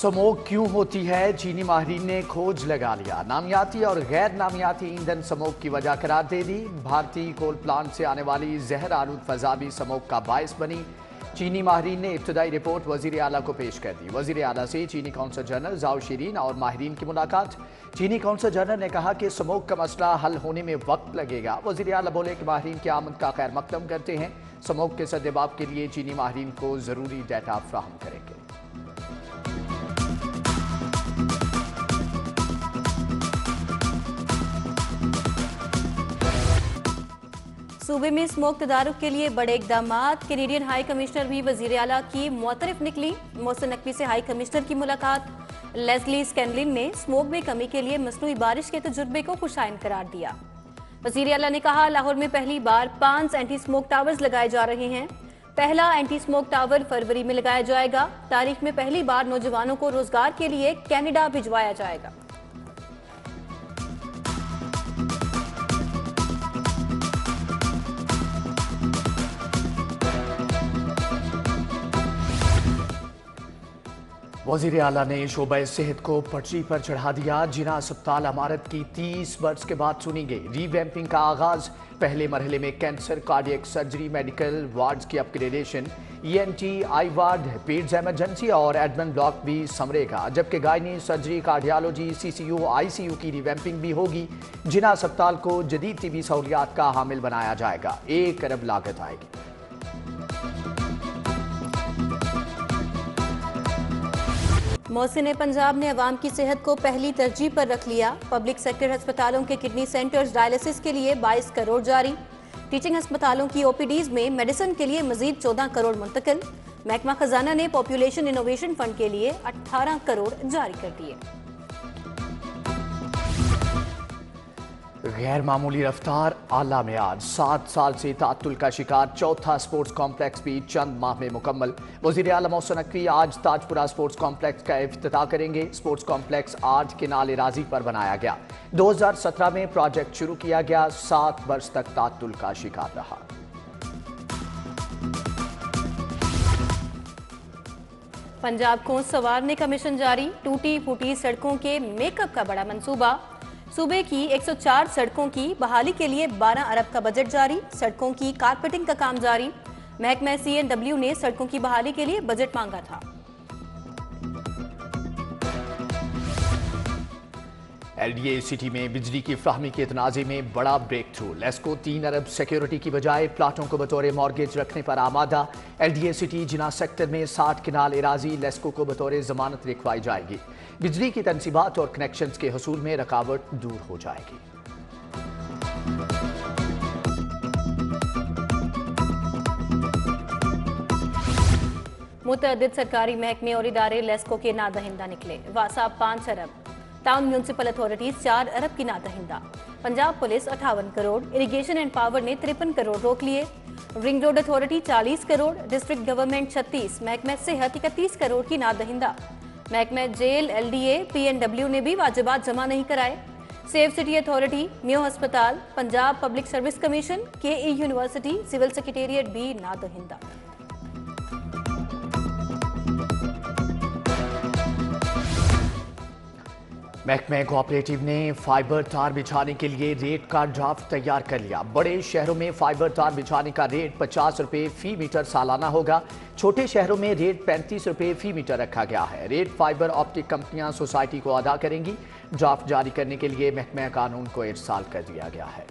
Smoke क्यों होती है, चीनी माहिरीन ने खोज लगा लिया। नामियाती और गैर नामियाती ईंधन स्मोक की वजह करार दे दी। भारतीय कोल प्लांट से आने वाली जहर आलूद फजा भी स्मोक का बायस बनी। चीनी माहिरीन ने इब्तदाई रिपोर्ट वजीर आला को पेश कर दी। वजीर आला से चीनी कौंसल जनरल जाओ शीरीन और माहिरीन की मुलाकात। चीनी कौंसल जनरल ने कहा कि स्मोक का मसला हल होने में वक्त लगेगा। वजीर आला बोले कि माहिरीन की आमद का खैर मकदम करते हैं। स्मोक के सद्देबाब के लिए चीनी माहिरीन को जरूरी डाटा फ्राहम करेंगे। सूबे में स्मोक तदारुक के लिए बड़े इकदाम। कैनेडियन हाई कमिश्नर भी वजीर आला की मुतरफ निकली। मोहसिन नकवी से हाई कमिश्नर की मुलाकात। लेस्ली स्कैनलिन ने स्मोक में कमी के लिए मसनूई बारिश के तजुर्बे को खुशाइन करार दिया। वजीर आला ने कहा, लाहौर में पहली बार 5 एंटी स्मोक टावर्स लगाए जा रहे हैं। पहला एंटी स्मोक टावर फरवरी में लगाया जाएगा। तारीख में पहली बार नौजवानों को रोजगार के लिए कनाडा भिजवाया जाएगा। वजीर आला ने शोबा सेहत को पटरी पर चढ़ा दिया। जिना अस्पताल इमारत की 30 बरस के बाद सुनी गई। रीवैम्पिंग का आगाज। पहले मरहले में cancer, cardiac surgery, medical wards की upgradation, ENT, eye ward, peds emergency और एडमिन ब्लॉक भी समरेगा। जबकि gynae surgery, cardiology, CCU, ICU की रीवैम्पिंग भी होगी। जिना अस्पताल को जदीद तिबी सहूलियात का हामिल बनाया जाएगा। 1 अरब लागत आएगी। मोहसिन पंजाब ने अवाम की सेहत को पहली तरजीह पर रख लिया। पब्लिक सेक्टर अस्पतालों के किडनी सेंटर्स डायलिसिस के लिए 22 करोड़ जारी। टीचिंग अस्पतालों की OPDs में मेडिसिन के लिए मजीद 14 करोड़ मुंतकिल। महकमा खजाना ने पॉपुलेशन इनोवेशन फंड के लिए 18 करोड़ जारी कर दिए। गैर मामूली रफ्तार, आला मियार। 7 साल से तातुल का शिकार चौथा स्पोर्ट्स कॉम्प्लेक्स भी चंद माह में मुकम्मल। वजीर आला मोहसिन नकवी आज ताजपुरा स्पोर्ट्स कॉम्प्लेक्स का इफ्तिताह करेंगे। स्पोर्ट्स कॉम्प्लेक्स 8 केनाल राजी पर बनाया गया। 2017 में प्रोजेक्ट शुरू किया गया। 7 वर्ष तक तातुल का शिकार रहा। पंजाब को संवारने का मिशन जारी। टूटी फूटी सड़कों के मेकअप का बड़ा मंसूबा। सूबे की 104 सड़कों की बहाली के लिए 12 अरब का बजट जारी। सड़कों की कारपेटिंग का काम जारी। महकमा CNW ने सड़कों की बहाली के लिए बजट मांगा था। LDA सिटी में बिजली की फ्राहमी के तनाज़े में बड़ा ब्रेक थ्रू। लेस्को 3 अरब सिक्योरिटी की बजाय प्लाटों को बतौर मॉर्गेज रखने पर आमादा। LDA सिटी जिना सेक्टर में 60 किनाल इराजी लेस्को को बतौर जमानत लिखवाई जाएगी। बिजली की तनसीबात और कनेक्शंस के हसूल में रुकावट दूर हो जाएगी। मुतअद्दिद सरकारी महकमे और इदारे लेस्को के नादहिंदा निकले। वासा 5 अरब, टाउन म्यूनसिपल अथॉरिटीज 4 अरब की नादहिंदा। Punjab police 58 crore, irrigation and power ने 53 करोड़ रोक लिए। Ring road authority 40 crore, district government 36, महकमा सेहत 31 करोड़ की नादहिंदा। महकमा जेल, LDA, PNW ने भी वाजिबात जमा नहीं कराए। सेफ सिटी अथॉरिटी, न्यू अस्पताल, Punjab public service commission, KE university, civil secretariat भी नादहिंदा। महकमा कोऑपरेटिव ने फाइबर तार बिछाने के लिए रेट का ड्राफ्ट तैयार कर लिया। बड़े शहरों में फाइबर तार बिछाने का रेट 50 रुपये फी मीटर सालाना होगा। छोटे शहरों में रेट 35 रुपये फी मीटर रखा गया है। रेट फाइबर ऑप्टिक कंपनियां सोसाइटी को अदा करेंगी। ड्राफ्ट जारी करने के लिए महकमा कानून को इरसाल कर दिया गया है।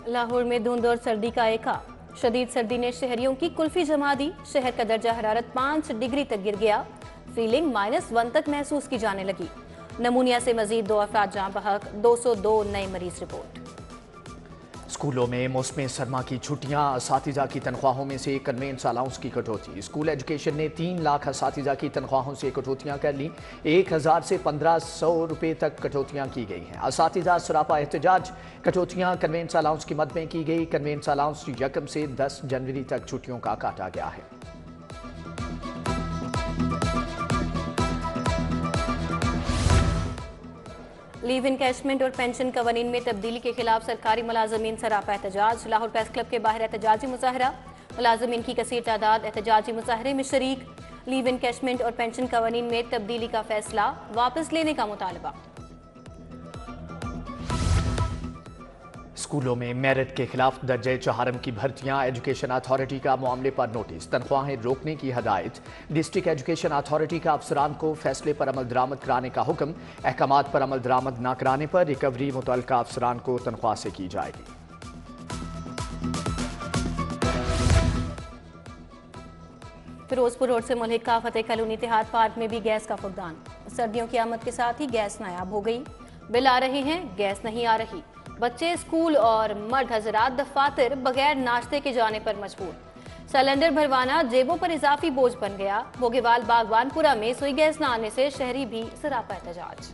लाहौर में धुंध और सर्दी का एका। शदीद सर्दी ने शहरियों की कुल्फी जमा दी। शहर का दर्जा हरारत 5 डिग्री तक गिर गया। फीलिंग -1 तक महसूस की जाने लगी। नमूनिया से मजीद 2 अफराद जान बहक, 202 नए मरीज रिपोर्ट। स्कूलों में मौसम सरमा की छुट्टियां, असातिज़ा की तनख्वाहों में से कन्वेंस अलाउंस की कटौती। स्कूल एजुकेशन ने 3 लाख असातिज़ा की तनख्वाहों से कटौतियां कर ली। 1000 से 1500 रुपये तक कटौतियां की गई हैं। असातिज़ा सरापा एहतजाज। कटौतियां कन्वेंस अलाउंस की मद में की गई। कन्वेंस अलाउंस 1 से 10 जनवरी तक छुट्टियों का काटा गया है। लीव इनकैशमेंट और पेंशन कवानीन में तब्दीली के खिलाफ सरकारी मुलाजमीन सरापा एहतजाज। लाहौर प्रेस क्लब के बाहर एहतजाजी मुजाहरा। मुलाजमीन की कसीर तादाद एहतजाजी मुजाहरे में शरीक। लीव इनकैशमेंट और पेंशन कवानीन में तब्दीली का फैसला वापस लेने का मुतालबा। स्कूलों में मेरिट के खिलाफ दर्जे चहारम की भर्तियां, एजुकेशन अथॉरिटी का मामले पर नोटिस, तनख्वाहें रोकने की हदायत। डिस्ट्रिक्ट एजुकेशन अथॉरिटी का अफसरान को फैसले पर अमल दरामद कराने का हुक्म। अहकामात पर अमल दरामद न कराने पर रिकवरी मुतल्लिका अफसरान को तनख्वाह से की जाएगी। फिरोजपुर रोड से मुल्हिका फतेह कॉलोनी इतिहाद पार्क में भी गैस का फुकदान। सर्दियों की आमद के साथ ही गैस नायाब हो गई। बिल आ रहे हैं, गैस नहीं आ रही। बच्चे स्कूल और मर्द हजरात दफातर बगैर नाश्ते के जाने पर मजबूर। सिलेंडर भरवाना जेबों पर इजाफी बोझ बन गया। बोगेवाल बागवानपुरा में सुई गैस न आने से शहरी भी सरापा एहतजाज।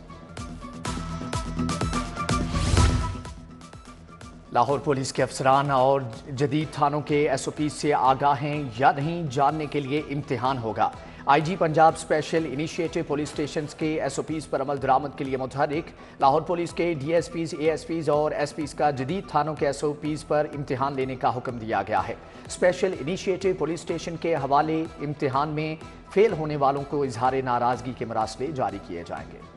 लाहौर पुलिस के अफसरान और जदीद थानों के SOP से आगाह हैं या नहीं, जानने के लिए इम्तिहान होगा। IG Punjab special initiative police station के SOPs पर अमल दरामद के लिए मुतहरिक। लाहौर पुलिस के DSPs, ASPs और SPs का जदीद थानों के SOPs पर इम्तिहान लेने का हुक्म दिया गया है। स्पेशल इनिशिएटिव पुलिस स्टेशन के हवाले इम्तिहान में फेल होने वालों को इजहार नाराजगी के मरासले जारी किए जाएंगे।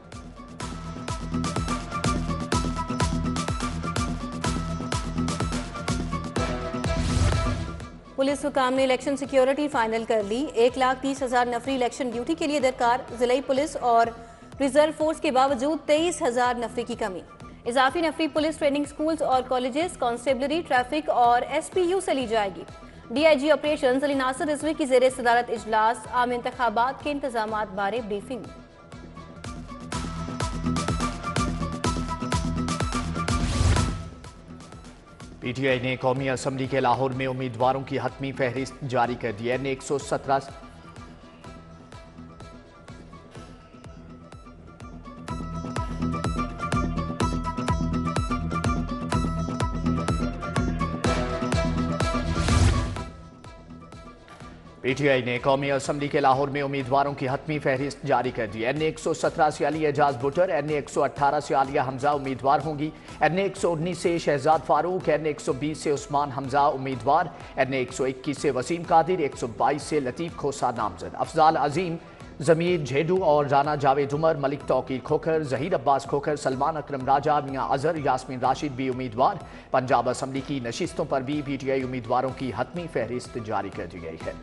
पुलिस हुकाम ने इलेक्शन सिक्योरिटी फाइनल कर ली। 1,30,000 नफरी इलेक्शन ड्यूटी के लिए दरकार। जिला पुलिस और रिजर्व फोर्स के बावजूद 23,000 नफरी की कमी। इजाफी नफरी पुलिस ट्रेनिंग स्कूल्स और कॉलेजेस, कांस्टेबलरी, ट्रैफिक और SPU से ली जाएगी। DIG ऑपरेशन अली नासिर रिजवी की जेर सदारत इजलास। आम इंतखाबात के इंतजामात बारे ब्रीफिंग। PTI ने कौमी असम्बली के लाहौर में उम्मीदवारों की हतमी फहरिस्त जारी कर दी है। NA 117 PTI ने कौमी असम्बली के लाहौर में उम्मीदवारों की हतमी फहरिस्त जारी कर दी। NA 117 से अली एजाज बुटर, NA 118 से आलिया हमजा उम्मीदवार होंगी। NA 119 से शहजाद फारूक, NA 120 से उस्मान हमजा उम्मीदवार, NA 121 से वसीम कादिर, 122 से लतीफ़ खोसा नामजद। अफजाल अजीम, जमीर झेडू और राना जावेद उमर, मलिक तौकीर खोखर, जहीर अब्बास खोखर, सलमान अकरम राजा, मियाँ अजहर, यास्मीन राशिद भी उम्मीदवार। पंजाब असम्बली की नशिस्तों पर भी PTI उम्मीदवारों की हतमी फहरिस्त जारी कर दी गई है।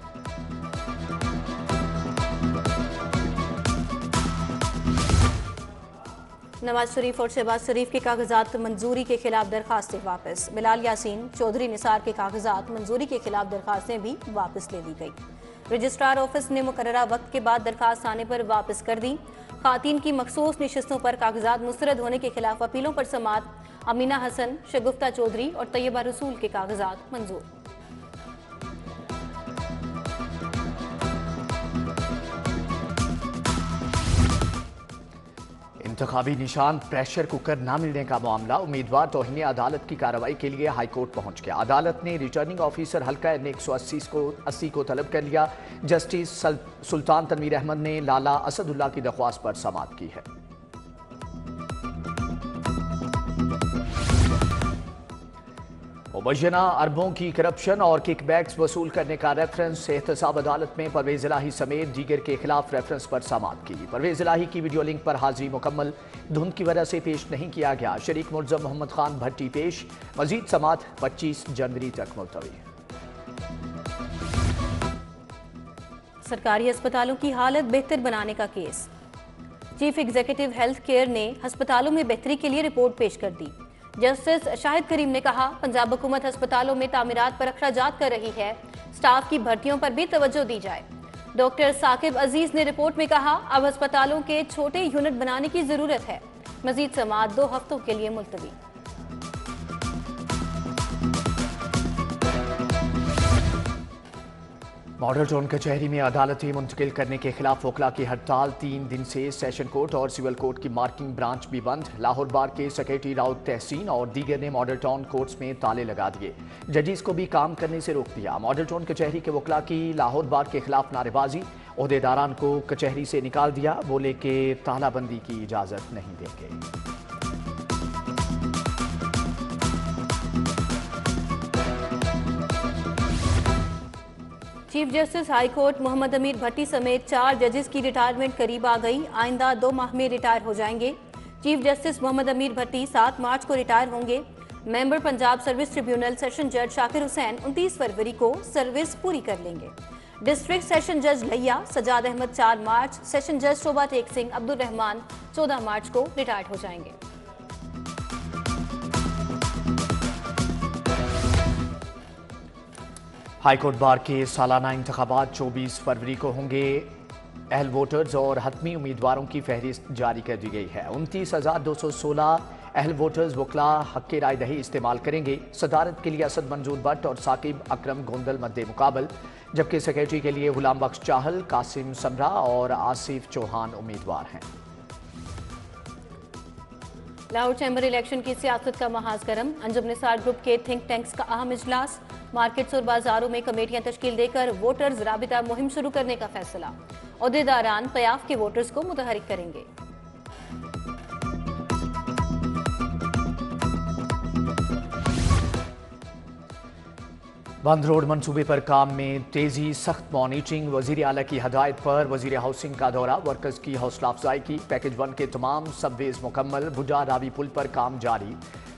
नवाज शरीफ और शहबाज शरीफ के कागजात मंजूरी के खिलाफ दरखास्तें वापस। बिलाल यासीन, चौधरी निसार के कागजात मंजूरी के खिलाफ दरखास्तें भी वापस ले ली गई। रजिस्ट्रार ऑफिस ने मुकर्ररा वक्त के बाद दरखास्त आने पर वापस कर दी। खातीन की मखसूस नशिस्तों पर कागजात मुस्तरद होने के खिलाफ अपीलों पर समाअत। अमीना हसन, शगुफ्ता चौधरी और तैयबा रसूल के कागजात मंजूर। इंतखाबी निशान प्रेशर कुकर न मिलने का मामला। उम्मीदवार तौहीन अदालत की कार्रवाई के लिए हाईकोर्ट पहुंच गया। अदालत ने रिटर्निंग ऑफिसर हल्का NA 180 को तलब कर लिया। जस्टिस सुल्तान तनवीर अहमद ने लाला असदुल्ला की दरख्वास्त पर समाअत की है। मुबैना अरबों की करप्शन और किकबैक्स वसूल करने का रेफरेंस। एहतसाब अदालत में परवेज इलाही समेत दीगर के खिलाफ रेफरेंस पर समाअत की। परवेज इलाही की वीडियो लिंक पर हाजिरी मुकम्मल धुंध की वजह से पेश नहीं किया गया। शरीक मुलज़म मोहम्मद खान भट्टी पेश। मजीद समाअत 25 जनवरी तक मुलतवी। सरकारी अस्पतालों की हालत बेहतर बनाने का case. Chief executive health care ने अस्पतालों में बेहतरी के लिए रिपोर्ट पेश कर दी। जस्टिस शाहिद करीम ने कहा, पंजाब हुकूमत अस्पतालों में तामीरात पर अखराजात कर रही है, स्टाफ की भर्तियों पर भी तवज्जो दी जाए। डॉक्टर साकिब अजीज ने रिपोर्ट में कहा, अब अस्पतालों के छोटे यूनिट बनाने की जरूरत है। मजीद समाअत 2 हफ्तों के लिए मुलतवी। मॉडल टाउन कचहरी में अदालतें मुंतकिल करने के खिलाफ वकला की हड़ताल। 3 दिन से सेशन कोर्ट और सिविल कोर्ट की मार्किंग ब्रांच भी बंद। लाहौर बार के सेक्रेटरी राउत तहसीन और दीगर ने मॉडल टाउन कोर्ट्स में ताले लगा दिए। जजेस को भी काम करने से रोक दिया। मॉडल टाउन कचहरी के वकला की लाहौर बार के खिलाफ नारेबाजी। ओहदेदारान को कचहरी से निकाल दिया, बोले कि तालाबंदी की इजाजत नहीं देंगे। Chief justice high court Mohammad Amir Bhatti समेत 4 जजेस की रिटायरमेंट करीब आ गई। आइंदा 2 माह में रिटायर हो जाएंगे। चीफ जस्टिस मोहम्मद अमीर भट्टी 7 मार्च को रिटायर होंगे। Member Punjab service tribunal session जज शाकिर हुसैन 29 फरवरी को सर्विस पूरी कर लेंगे। डिस्ट्रिक्ट सेशन जज लैया सजाद अहमद 4 मार्च, सेशन जज शोभा टेक सिंह अब्दुल रहमान 14 मार्च को रिटायर हो जाएंगे। हाईकोर्ट बार के सालाना इंतखाबात 24 फरवरी को होंगे। अहल वोटर्स और हतमी उम्मीदवारों की फहरिस्त जारी कर दी गई है। 29,216 अहल वोटर्स वकला हक राय दही इस्तेमाल करेंगे। सदारत के लिए असद मंजूर भट्ट और साकिब अकरम गोंदल मद्दे मुकाबल, जबकि सेक्रेटरी के लिए गुलाम बख्श चाहल, कासिम समरा और आसिफ चौहान उम्मीदवार हैं। लाहौर चैम्बर इलेक्शन की सियासत का महाज गर्म। अंजुम निसार ग्रुप के थिंक टैंक्स का अहम इजलास। मार्केट्स और बाजारों में कमेटियां तश्कील देकर वोटर्स राबिता मुहिम शुरू करने का फैसला। ओहदेदारान पयाफ के वोटर्स को मुतहरिक करेंगे। बंद रोड मंसूबे पर काम में तेजी, सख्त मॉनिटरिंग। वजीर आला की हदायत पर वजीर हाउसिंग का दौरा, वर्कर्स की हौसला अफजाई की। पैकेज 1 के तमाम सबवेज मुकम्मल। भुजा रावी पुल पर काम जारी।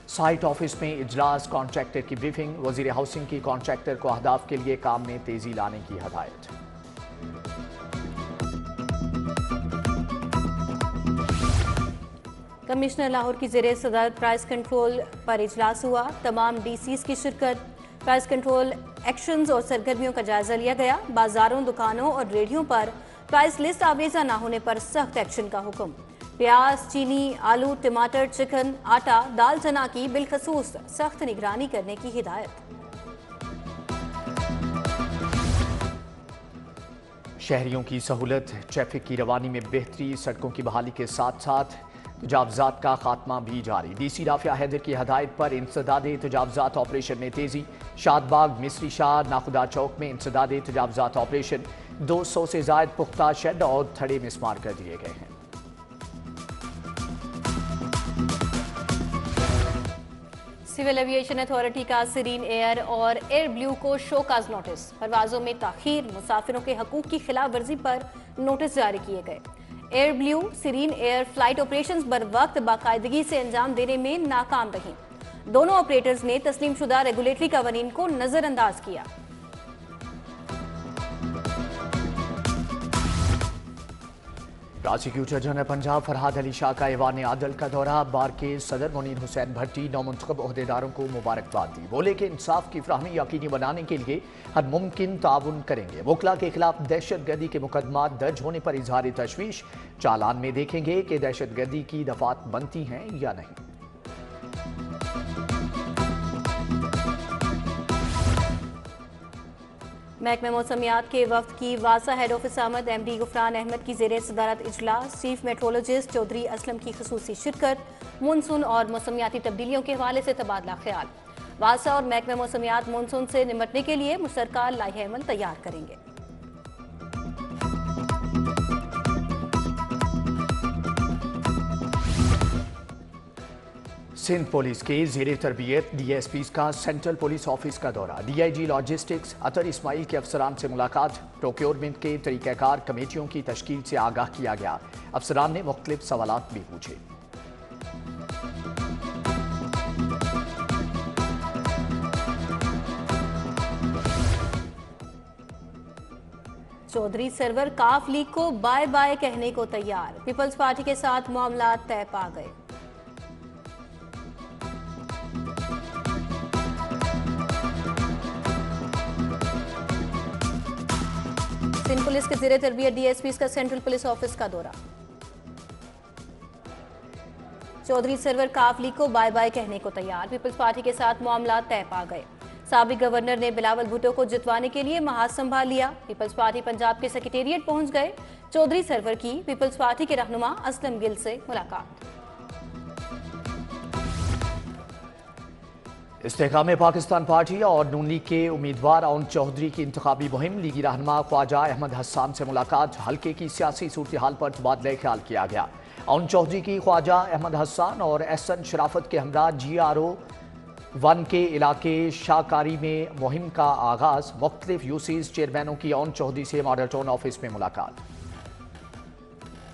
साइट ऑफिस में इजलास, कॉन्ट्रैक्टर की ब्रीफिंग। वजीर हाउसिंग की कॉन्ट्रैक्टर को अहदाफ के लिए काम में तेजी लाने की हदायत। कमिश्नर लाहौर की ज़ेरे सदारत प्राइस कंट्रोल पर इजलास हुआ। तमाम डीसीज की शिरकत। प्राइस कंट्रोल एक्शंस और सरगर्मियों का जायजा लिया गया। बाजारों, दुकानों और रेडियों पर प्राइस लिस्ट आवेजा न होने पर सख्त एक्शन का हुक्म। प्याज, चीनी, आलू, टमाटर, चिकन, आटा, दाल चना की बिलखसूस सख्त निगरानी करने की हिदायत। शहरियों की सहूलत, ट्रैफिक की रवानी में बेहतरी, सड़कों की बहाली के साथ साथ तजावजात का खात्मा भी जारी। डीसी राफिया हैदर की हदायत पर इंसदादे तजावजात ऑपरेशन में तेजी। शादबाग, मिस्री शाह, नाखुदा चौक में इंसदादे तजावजात ऑपरेशन। 200 से जायद पुख्ता शेड और थड़े मिसमार कर दिए गए हैं। सिविल एविएशन अथॉरिटी का सीरीन एयर और एयर ब्लू को शोकाज नोटिस। परवाजों में ताखीर, मुसाफिरों के हकूक की खिलाफ वर्जी पर नोटिस जारी किए गए। एयर ब्लू, सीरीन एयर फ्लाइट ऑपरेशंस बर वक्त बाकायदगी से अंजाम देने में नाकाम रहीं। दोनों ऑपरेटर्स ने तस्लीम शुदा रेगुलेटरी कवानीन को नजरअंदाज किया। प्रोसिक्यूटर जनरल पंजाब फरहाद अली शाह का ऐवान आदल का दौरा। बार के सदर मुनीर हुसैन भट्टी नौमुंतखब ओहदेदारों को मुबारकबाद दी। बोले कि इंसाफ की फ्राहमी यकीनी बनाने के लिए हर मुमकिन ताउन करेंगे। वकला के खिलाफ दहशतगर्दी के मुकदमा दर्ज होने पर इजहार तशवीश। चालान में देखेंगे कि दहशतगर्दी की दफात बनती हैं या नहीं। महकमे मौसमियात के वफ्द की वासा हेड ऑफिस आमद। एमडी गुफरान अहमद की ज़ेरे सदारत इजलास। चीफ मेट्रोलॉजिस्ट चौधरी असलम की खसूसी शिरकत। मानसून और मौसमियाती तब्दीलियों के हवाले से तबादला ख्याल। वासा और महकमे मौसमियात मानसून से निपटने के लिए मुश्तरका लाइह अमल तैयार करेंगे। सिंध पुलिस के ज़ेरे तरबियत डीएसपीज़ का सेंट्रल पुलिस ऑफिस का दौरा। डीआईजी लॉजिस्टिक्स अतर इस्माइल के अफसरान से मुलाकात। प्रोक्योरमेंट के तरीक़ाकार कमेटियों की तश्कील से आगाह किया गया। अफसरान ने मुख्तलिफ सवालात भी पूछे। चौधरी सरवर काफ लीग को बाय बाय कहने को तैयार। पीपल्स पार्टी के साथ मामला तय पा गए। सिंध पुलिस के ज़ेरे तरबियत डीएसपीज़ का सेंट्रल पुलिस ऑफिस का दौरा। चौधरी सरवर काफ लीग को बाय बाय कहने को तैयार। पीपल्स पार्टी के साथ मामला तय पा गए। साबिक गवर्नर ने बिलावल भुट्टो को जितवाने के लिए महाज संभाल लिया। पीपल्स पार्टी पंजाब के सेक्रेटेरिएट पहुंच गए। चौधरी सरवर की पीपल्स पार्टी के रहनुमा असलम गिल से मुलाकात। इस्तेकाम पाकिस्तान पार्टी और नून लीग के उम्मीदवार अउन चौधरी की इंतखाबी मुहिम। लीगी रहनुमा ख्वाजा अहमद हसान से मुलाकात। हल्के की सियासी सूरत हाल पर तबादला ख्याल किया गया। अउन चौधरी की ख्वाजा अहमद हसान और एहसन शराफत के हमरा GRO वन के इलाके शाहकारी में मुहिम का आगाज, मुख्तलिफ यूसीज चेयरमैनों की ओन चौधरी से मॉडल टाउन ऑफिस में मुलाकात।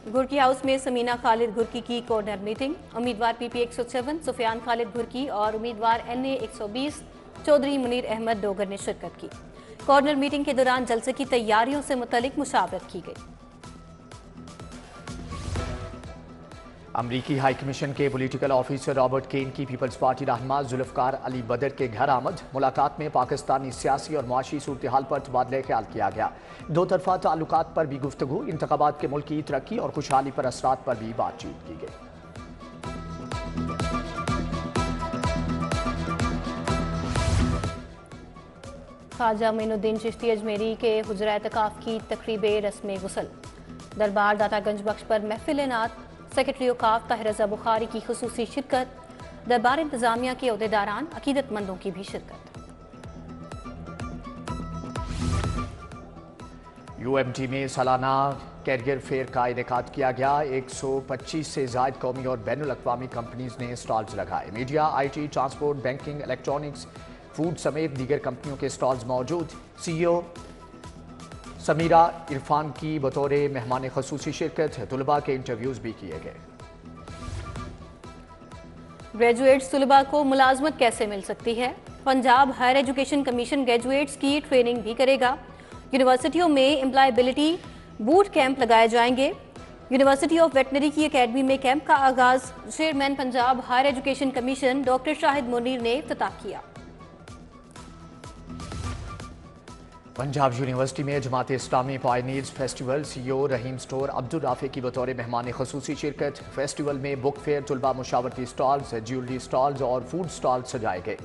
घुरकी हाउस में समीना खालिद घुरकी की कॉर्नर मीटिंग, उम्मीदवार पीपी 107 सुफियान खालिद घुरकी और उम्मीदवार NA 120 चौधरी मुनीर अहमद डोगर ने शिरकत की। कॉर्नर मीटिंग के दौरान जलसे की तैयारियों से मुतल्लिक मुशावरत की गई। अमरीकी हाई कमीशन के पॉलिटिकल ऑफिसर रॉबर्ट केन की पीपल्स पार्टी रहनुमा जुल्फकार अली बदर के घर आमद। मुलाकात में पाकिस्तानी सियासी और मुआशी सूरत हाल पर तबादला ख्याल किया गया। दो तरफा ताल्लुकात पर भी गुफ्तगू, इंतखाबात के मुल्की तरक्की और खुशहाली पर असरात पर भी बातचीत की गई। ख्वाजा मोइनुद्दीन चिश्ती अजमेरी के हुजरा एतकाफ की तकरीब रस्म गुसल। दरबार दातागंज बख्श पर महफिल नात, सेक्रेटरी औकाफ ताहिर रज़ा बुखारी की खुसूसी शिरकत। दरबार इंतजामिया के अहदेदारान अकीदतमंदों की भी शिरकत। UMT में सालाना कैरियर फेयर का इनेकाद किया गया। 125 से ज़ायद कौमी और बैनुल अक़वामी कंपनीज ने स्टॉल्स लगाए। Media, IT, transport, banking, electronics, food समेत दीगर कंपनियों के स्टॉल्स मौजूद। CEO समीरा इरफान की बतौर मेहमान खसूसी शिरकत। तुलबा के इंटरव्यूज भी किए गए। ग्रेजुएट्स तुलबा को मुलाजमत कैसे मिल सकती है? Punjab higher education commission graduates की ट्रेनिंग भी करेगा। यूनिवर्सिटियों में एम्प्लॉयबिलिटी बूट कैंप लगाए जाएंगे। यूनिवर्सिटी ऑफ वेटनरी की एकेडमी में कैंप का आगाज chairman Punjab higher education commission doctor Shahid Munir ने इफ्तिताह किया। पंजाब यूनिवर्सिटी में Jamaat Islami pioneers festival, CEO Rahim store Abdul Rafay की बतौर मेहमान खसूसी शिरकत। फेस्टिवल में बुक फेयर, तुलबा मुशावरती स्टॉल्स, ज्वेलरी स्टॉल्स और फूड स्टॉल्स सजाए गए।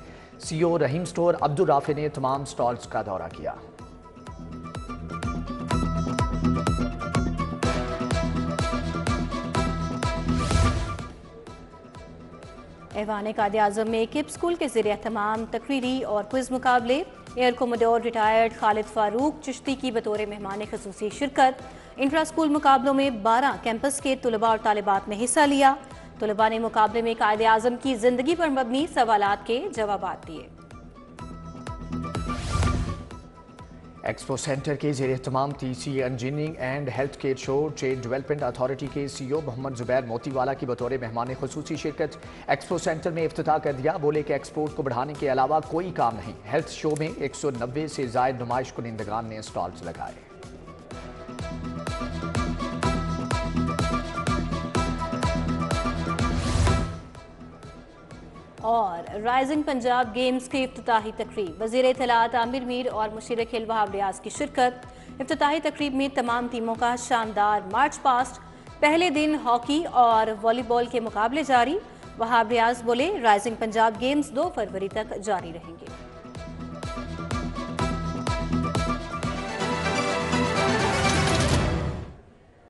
CEO Rahim store Abdul Rafe ने तमाम स्टॉल्स का दौरा किया। ऐवान कायद-ए-आज़म में किप स्कूल के ज़रिए तमाम तकरीरी और क्विज मुकाबले। Air commodore retired Khalid Farooq Chishti की बतौर मेहमान खसूसी शिरकत। इंट्रा स्कूल मुकाबलों में 12 कैंपस के तुलबा और तालिबात ने हिस्सा लिया। तुलबा ने मुकाबले में कायद-ए-आज़म की जिंदगी पर मबनी सवालात के जवाबात दिए। एक्सपो सेंटर के ज़ेरे तमाम TC engineering and health care show trade development authority के CEO मोहम्मद जुबैर मोतीवाला की बतौर मेहमान खसूसी शिरकत। एक्सपो सेंटर में इफ्तिताह कर दिया। बोले कि एक्सपोर्ट को बढ़ाने के अलावा कोई काम नहीं। हेल्थ शो में 190 से ज़ायद नुमाइश कुनिंदगान ने स्टॉल्स लगाए। और राइजिंग पंजाब गेम्स की इफ्तिताही तकरीब, वज़ीर इत्तलात आमिर मीर और मुशीर खेल वहाब रियाज की शिरकत। इफ्तिताही तकरीब में तमाम टीमों का शानदार मार्च पास्ट। पहले दिन हॉकी और वॉलीबॉल के मुकाबले जारी। वहाब रियाज बोले, राइजिंग पंजाब गेम्स 2 फरवरी तक जारी रहेंगे।